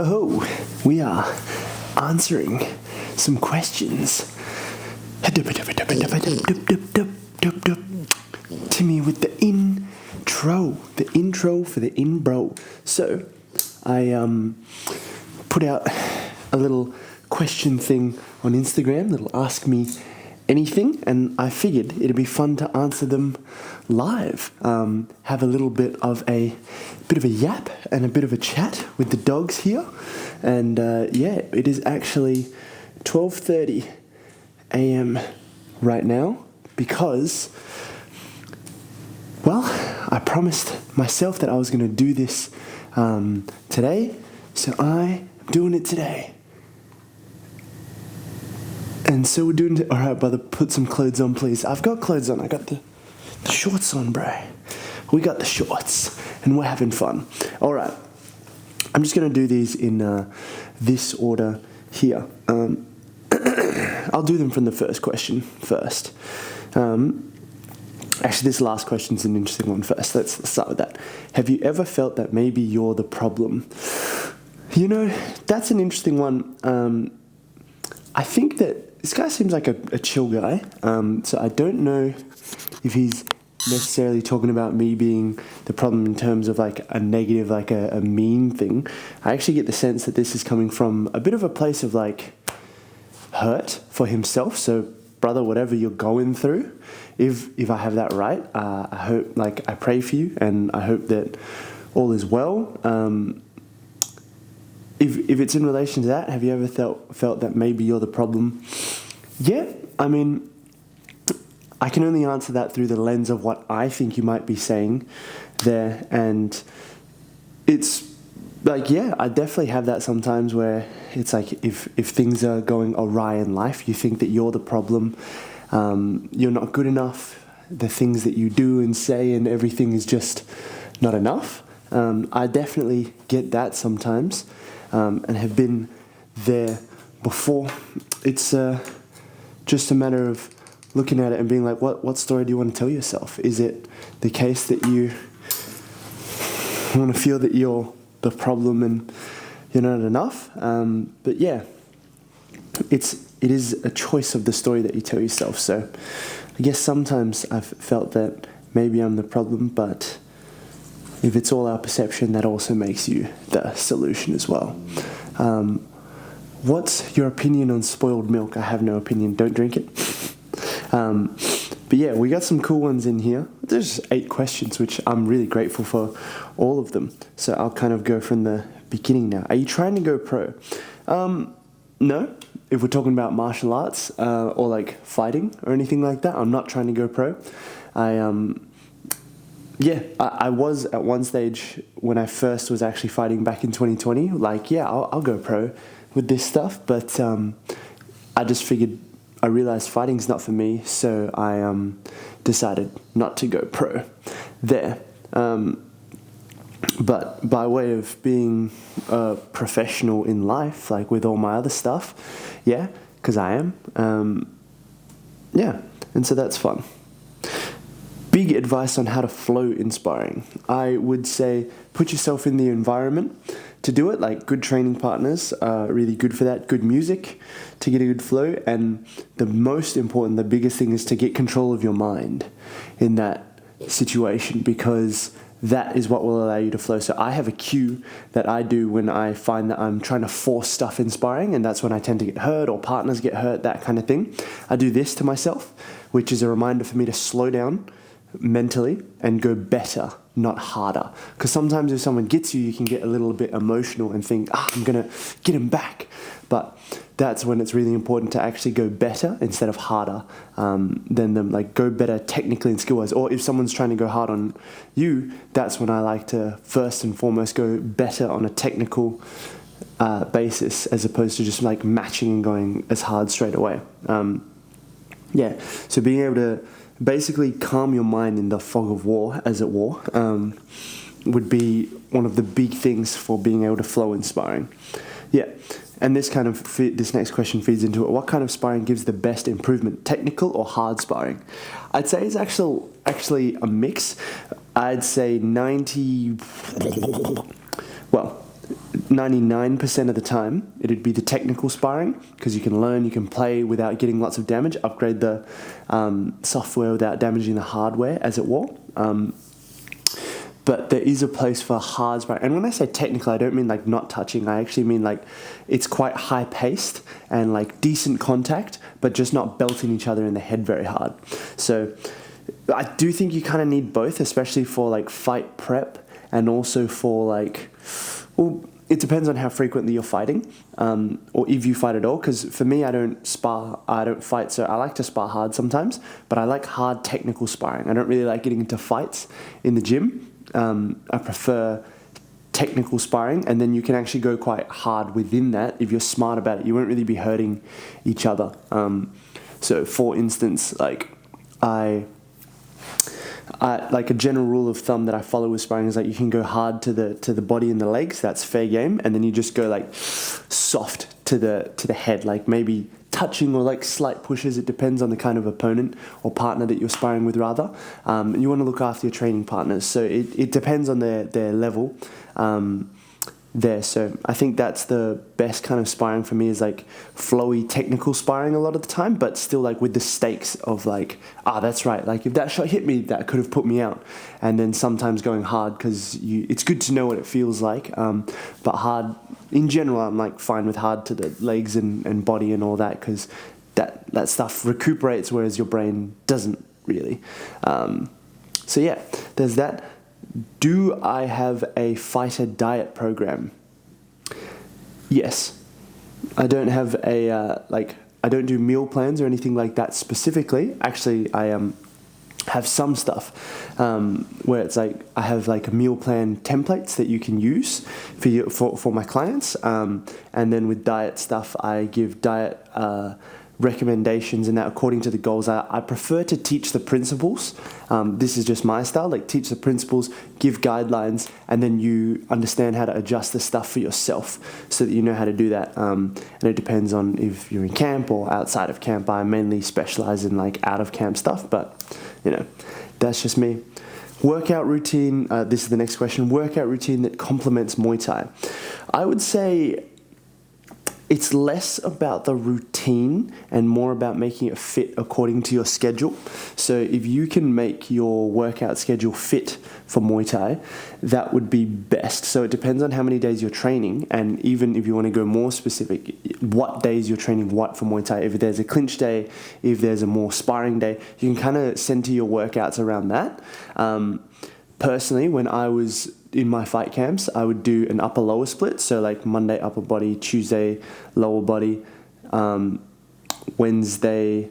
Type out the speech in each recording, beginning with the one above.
Ho, we are answering some questions. Timmy with the intro for the in-bro. So, I put out a little question thing on Instagram that'll ask me anything, and I figured it'd be fun to answer them live. Have a little bit of a yap and a bit of a chat with the dogs here, and it is actually 12:30 a.m. right now because, well, I promised myself that I was going to do this today, so I'm doing it today. And so we're doing it. All right, brother, put some clothes on, please. I've got clothes on. I got the shorts on, bro. We got the shorts, and we're having fun. All right. I'm just going to do these in this order here. I'll do them from the first question first. Actually, this last question is an interesting one first. Let's start with that. Have you ever felt that maybe you're the problem? You know, that's an interesting one. I think that this guy seems like a chill guy, so I don't know if he's necessarily talking about me being the problem in terms of like a negative, like a mean thing. I actually get the sense that this is coming from a bit of a place of like hurt for himself. So, brother, whatever you're going through, if I have that right, I hope, like, I pray for you, and I hope that all is well. If it's in relation to that, have you ever felt that maybe you're the problem? Yeah, I mean, I can only answer that through the lens of what I think you might be saying there, and it's like, yeah, I definitely have that sometimes where it's like if things are going awry in life, you think that you're the problem, you're not good enough, the things that you do and say and everything is just not enough. I definitely get that sometimes. And have been there before. It's just a matter of looking at it and being like, what story do you want to tell yourself? Is it the case that you want to feel that you're the problem and you're not enough? But yeah, it is a choice of the story that you tell yourself. So I guess sometimes I've felt that maybe I'm the problem, but if it's all our perception, that also makes you the solution as well. What's your opinion on spoiled milk? I have no opinion. Don't drink it. But yeah, we got some cool ones in here. There's 8 questions, which I'm really grateful for all of them. So I'll kind of go from the beginning now. Are you trying to go pro? No. If we're talking about martial arts or like fighting or anything like that, I'm not trying to go pro. I was at one stage when I first was actually fighting back in 2020, like, yeah, I'll go pro with this stuff, but I realized fighting's not for me, so I decided not to go pro there. But by way of being a professional in life, like with all my other stuff, yeah, because I am, and so that's fun. Big advice on how to flow in sparring. I would say put yourself in the environment to do it, like good training partners are really good for that, good music to get a good flow, and the most important, the biggest thing is to get control of your mind in that situation, because that is what will allow you to flow. So I have a cue that I do when I find that I'm trying to force stuff in sparring, and that's when I tend to get hurt or partners get hurt, that kind of thing. I do this to myself, which is a reminder for me to slow down mentally and go better, not harder. Because sometimes if someone gets you, you can get a little bit emotional and think, I'm going to get him back. But that's when it's really important to actually go better instead of harder than them. Like, go better technically and skill-wise. Or if someone's trying to go hard on you, that's when I like to first and foremost go better on a technical basis, as opposed to just like matching and going as hard straight away. So being able to basically calm your mind in the fog of war, as it were, would be one of the big things for being able to flow in sparring. Yeah, and this next question feeds into it. What kind of sparring gives the best improvement, technical or hard sparring? I'd say it's actually a mix. I'd say 90... Well, 99% of the time, it'd be the technical sparring, because you can learn, you can play without getting lots of damage, upgrade the software without damaging the hardware, as it were. But there is a place for hard sparring. And when I say technical, I don't mean like not touching. I actually mean like it's quite high paced and like decent contact, but just not belting each other in the head very hard. So I do think you kind of need both, especially for like fight prep and also for like, well, it depends on how frequently you're fighting, or if you fight at all. Because for me, I don't fight, so I like to spar hard sometimes, but I like hard technical sparring. I don't really like getting into fights in the gym. I prefer technical sparring, and then you can actually go quite hard within that if you're smart about it. You won't really be hurting each other. So, for instance, like like a general rule of thumb that I follow with sparring is like you can go hard to the body and the legs. That's fair game, and then you just go like soft to the head, like maybe touching or like slight pushes. It depends on the kind of opponent or partner that you're sparring with, rather. And you want to look after your training partners, so it depends on their level there. So I think that's the best kind of sparring for me, is like flowy technical sparring a lot of the time, but still like with the stakes of like, that's right, like if that shot hit me, that could have put me out. And then sometimes going hard, because it's good to know what it feels like, but hard in general, I'm like fine with hard to the legs and body and all that, because that stuff recuperates, whereas your brain doesn't really. So yeah, there's that. Do I have a fighter diet program? Yes. I don't have I don't do meal plans or anything like that specifically. Actually, I have some stuff where it's like I have like meal plan templates that you can use for my clients, and then with diet stuff, I give diet recommendations and that according to the goals. I prefer to teach the principles. This is just my style, like teach the principles, give guidelines, and then you understand how to adjust the stuff for yourself so that you know how to do that. And it depends on if you're in camp or outside of camp. I mainly specialize in like out of camp stuff, but that's just me. Workout routine, this is the next question. Workout routine that complements Muay Thai. I would say it's less about the routine and more about making it fit according to your schedule. So if you can make your workout schedule fit for Muay Thai, that would be best. So it depends on how many days you're training, and even if you want to go more specific, what days you're training what for Muay Thai. If there's a clinch day, if there's a more sparring day, you can kind of center your workouts around that. Personally, when I was in my fight camps, I would do an upper-lower split. So like Monday, upper body, Tuesday, lower body, Wednesday,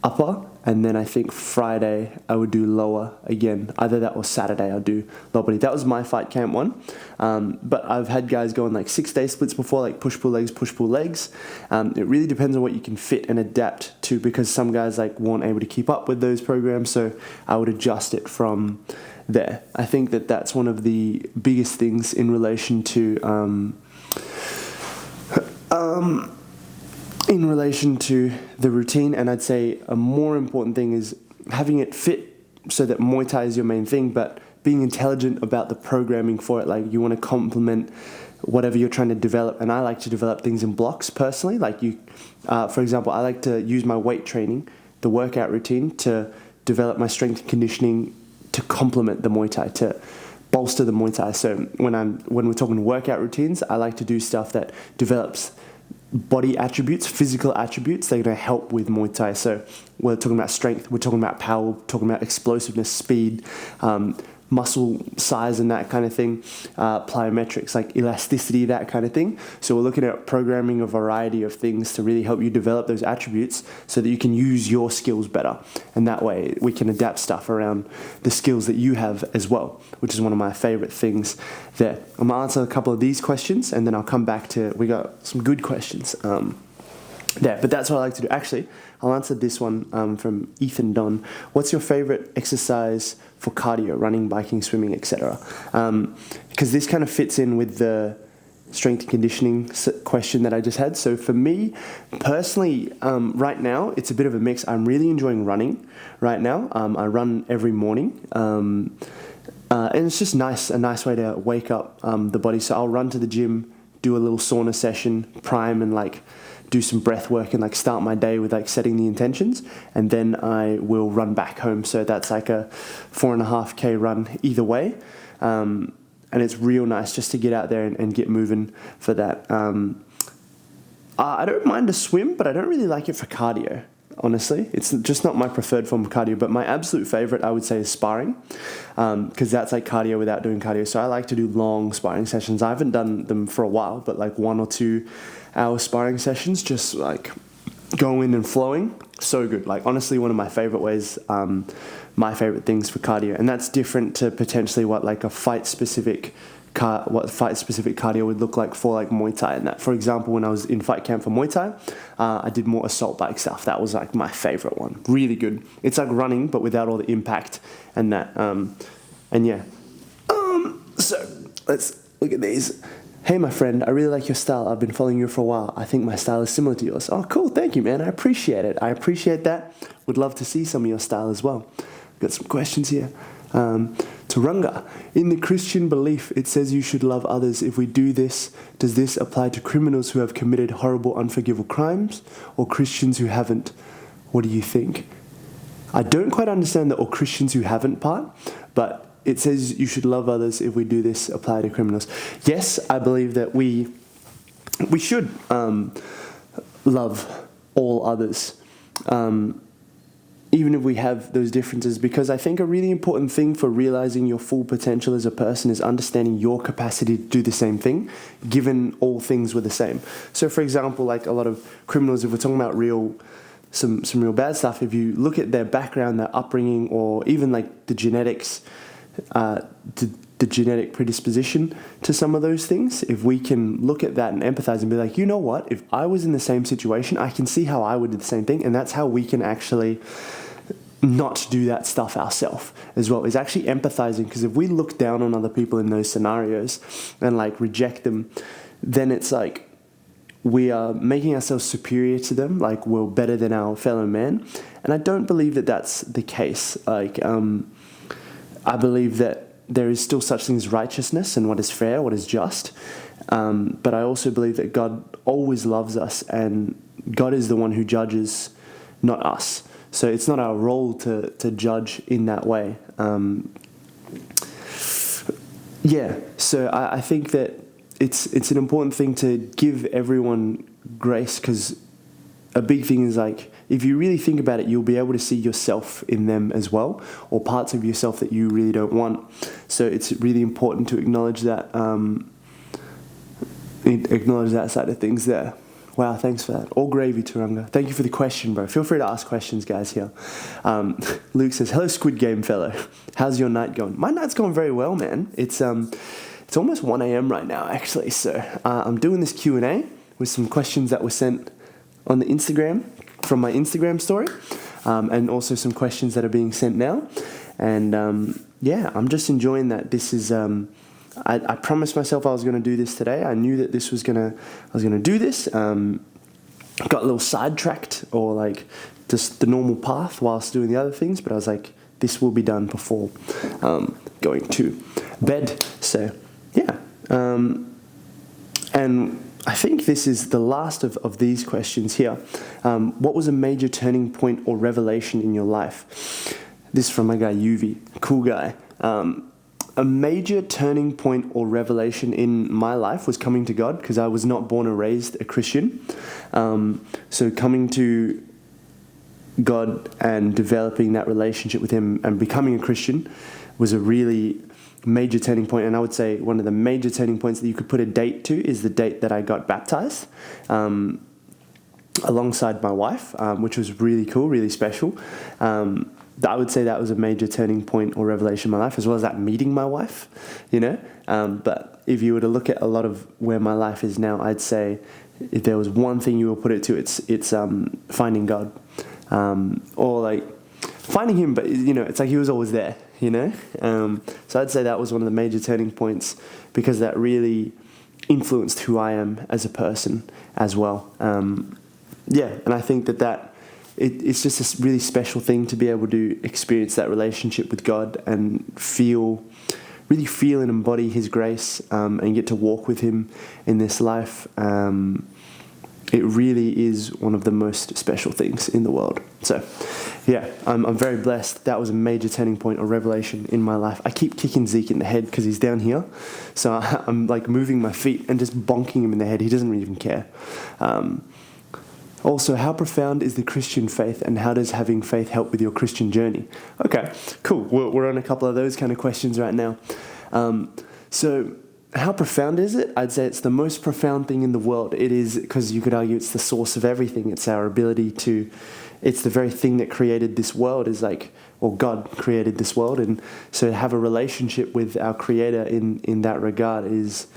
upper, and then I think Friday I would do lower again. Either that or Saturday I'll do lower body. That was my fight camp one. But I've had guys go on like 6-day splits before, like push-pull legs, push-pull legs. It really depends on what you can fit and adapt to, because some guys like weren't able to keep up with those programs, so I would adjust it from there. I think that's one of the biggest things in relation to the routine. And I'd say a more important thing is having it fit so that Muay Thai is your main thing, but being intelligent about the programming for it. Like you want to complement whatever you're trying to develop, and I like to develop things in blocks personally. Like for example, I like to use my weight training, the workout routine, to develop my strength and conditioning to complement the Muay Thai, to bolster the Muay Thai. So when we're talking workout routines, I like to do stuff that develops body attributes, physical attributes that are going to help with Muay Thai. So we're talking about strength, we're talking about power, we're talking about explosiveness, speed, muscle size and that kind of thing, plyometrics, like elasticity, that kind of thing. So we're looking at programming a variety of things to really help you develop those attributes so that you can use your skills better. And that way we can adapt stuff around the skills that you have as well, which is one of my favorite things there. I'm going to answer a couple of these questions and then I'll come back to, we got some good questions there, but that's what I like to do. Actually, I'll answer this one from Ethan Don. What's your favorite exercise for cardio, running, biking, swimming, etc.? Because this kind of fits in with the strength and conditioning question that I just had. So for me, personally, right now, it's a bit of a mix. I'm really enjoying running right now. I run every morning. And it's just a nice way to wake up the body. So I'll run to the gym, do a little sauna session, prime, and like do some breath work and like start my day with like setting the intentions, and then I will run back home. So that's like a 4.5K run either way. And it's real nice just to get out there and get moving for that. I don't mind a swim, but I don't really like it for cardio. Honestly, it's just not my preferred form of cardio, but my absolute favorite, I would say, is sparring, because that's like cardio without doing cardio. So I like to do long sparring sessions. I haven't done them for a while, but like 1 or 2 hour sparring sessions, just like going and flowing. So good. Like honestly, one of my favorite ways, my favorite things for cardio, and that's different to potentially what like a fight specific cardio would look like for like Muay Thai and that. For example, when I was in fight camp for Muay Thai, I did more assault bike stuff. That was like my favorite one. Really good. It's like running, but without all the impact and that. And yeah. So let's look at these. Hey, my friend, I really like your style. I've been following you for a while. I think my style is similar to yours. Oh, cool. Thank you, man. I appreciate it. I appreciate that. Would love to see some of your style as well. Got some questions here. Turunga, in the Christian belief, it says you should love others. If we do this, does this apply to criminals who have committed horrible, unforgivable crimes, or Christians who haven't? What do you think? I don't quite understand the or Christians who haven't part, but it says you should love others. If we do this, apply to criminals. Yes, I believe that we should love all others. Even if we have those differences, because I think a really important thing for realizing your full potential as a person is understanding your capacity to do the same thing, given all things were the same. So, for example, like a lot of criminals, if we're talking about some real bad stuff, if you look at their background, their upbringing, or even like the genetics, the genetic predisposition to some of those things, if we can look at that and empathize and be like, you know what, if I was in the same situation, I can see how I would do the same thing, and that's how we can actually not do that stuff ourselves as well, is actually empathizing. Because if we look down on other people in those scenarios and like reject them, then it's like we are making ourselves superior to them, like we're better than our fellow man. And I don't believe that that's the case. Like I believe that there is still such thing as righteousness and what is fair, what is just. But I also believe that God always loves us, and God is the one who judges, not us. So it's not our role to judge in that way. So I think that it's an important thing to give everyone grace, because a big thing is like, if you really think about it, you'll be able to see yourself in them as well, or parts of yourself that you really don't want. So it's really important to acknowledge that side of things there. Wow, thanks for that. All gravy, Turunga. Thank you for the question, bro. Feel free to ask questions, guys, here. Luke says, hello, Squid Game fellow. How's your night going? My night's going very well, man. It's almost 1 a.m. right now, actually. So I'm doing this Q&A with some questions that were sent on the Instagram, from my Instagram story, and also some questions that are being sent now. And I'm just enjoying that. This is... I promised myself I was going to do this today. I knew that I was going to do this. Got a little sidetracked, or like just the normal path whilst doing the other things, but I was like, this will be done before going to bed. So yeah, and I think this is the last of these questions here. What was a major turning point or revelation in your life? This is from my guy Yuvi, cool guy. A major turning point or revelation in my life was coming to God, because I was not born or raised a Christian. So coming to God and developing that relationship with Him and becoming a Christian was a really major turning point. And I would say one of the major turning points that you could put a date to is the date that I got baptized alongside my wife, which was really cool, really special. I would say that was a major turning point or revelation in my life, as well as that meeting my wife, But if you were to look at a lot of where my life is now, I'd say if there was one thing you will put it to, it's finding God, or like finding Him. But it's like He was always there, So I'd say that was one of the major turning points, because that really influenced who I am as a person as well. And I think that it's just this really special thing to be able to experience that relationship with God and really feel and embody His grace, and get to walk with Him in this life. It really is one of the most special things in the world. So, yeah, I'm very blessed. That was a major turning point or revelation in my life. I keep kicking Zeke in the head because he's down here. So I'm like moving my feet and just bonking him in the head. He doesn't even care. Also, how profound is the Christian faith, and how does having faith help with your Christian journey? Okay, cool. We're on a couple of those kind of questions right now. So how profound is it? I'd say it's the most profound thing in the world. It is, because you could argue it's the source of everything. It's our ability to, it's the very thing that created this world, is like, or God created this world. And so to have a relationship with our Creator in that regard is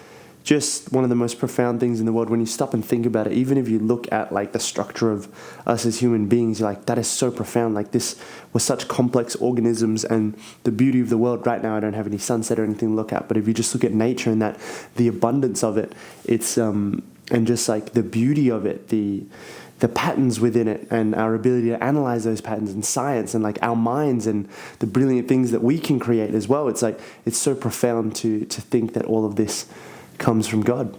just one of the most profound things in the world. When you stop and think about it, even if you look at like the structure of us as human beings, you're like, that is so profound. Like, this was such complex organisms, and the beauty of the world right now, I don't have any sunset or anything to look at, but if you just look at nature and that, the abundance of it, it's, and just like the beauty of it, the patterns within it, and our ability to analyze those patterns, and science, and like our minds, and the brilliant things that we can create as well. It's like, it's so profound to think that all of this comes from God.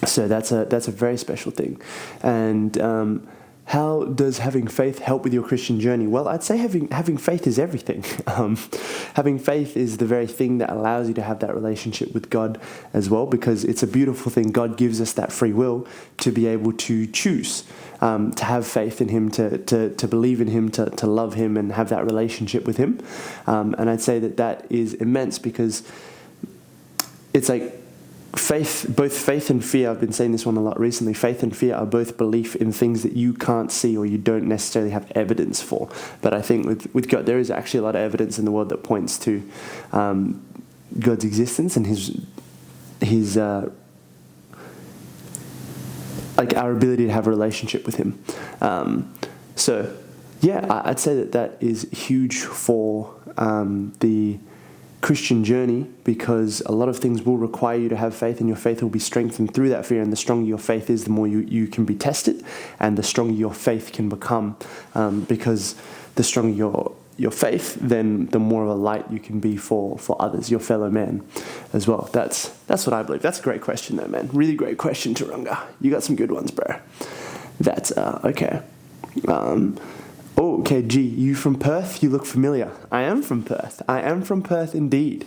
So that's a very special thing. And how does having faith help with your Christian journey? Well, I'd say having faith is everything. Having faith is the very thing that allows you to have that relationship with God as well, because it's a beautiful thing. God gives us that free will to be able to choose, to have faith in Him, to believe in Him, to love Him, and have that relationship with Him. And I'd say that is immense, because it's like both faith and fear, I've been saying this one a lot recently, faith and fear are both belief in things that you can't see or you don't necessarily have evidence for. But I think with God, there is actually a lot of evidence in the world that points to God's existence and his like our ability to have a relationship with Him. So yeah, I'd say that is huge for the Christian journey, because a lot of things will require you to have faith, and your faith will be strengthened through that fear. And the stronger your faith is, the more you can be tested, and the stronger your faith can become, because the stronger your faith, then the more of a light you can be for others, your fellow man as well. That's what I believe. That's a great question though, man. Really great question, Turunga. You got some good ones, bro. That's okay. Oh, okay, G, you from Perth? You look familiar. I am from Perth. I am from Perth indeed.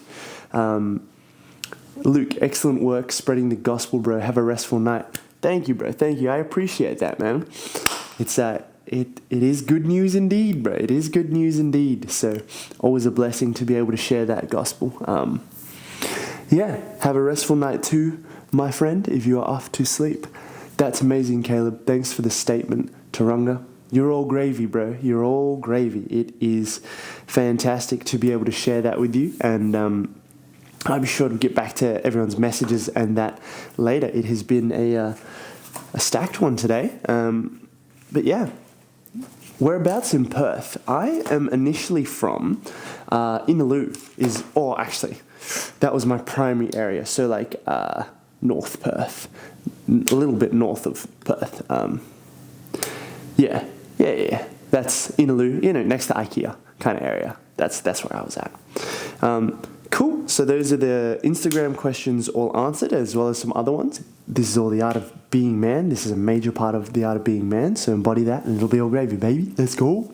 Luke, excellent work spreading the gospel, bro. Have a restful night. Thank you, bro. Thank you. I appreciate that, man. It's it is good news indeed, bro. It is good news indeed. So always a blessing to be able to share that gospel. Yeah, have a restful night too, my friend, if you are off to sleep. That's amazing, Kaey-Lib. Thanks for the statement, Turunga. You're all gravy, bro. You're all gravy. It is fantastic to be able to share that with you. And I'll be sure to get back to everyone's messages and that later. It has been a stacked one today. But yeah, whereabouts in Perth? I am initially from Inaloo. Actually, that was my primary area. So like North Perth, a little bit north of Perth. Yeah. That's Inaloo, next to IKEA kind of area. That's where I was at. Cool. So those are the Instagram questions all answered, as well as some other ones. This is all the art of being man. This is a major part of the art of being man. So embody that, and it'll be all gravy, baby. Let's go.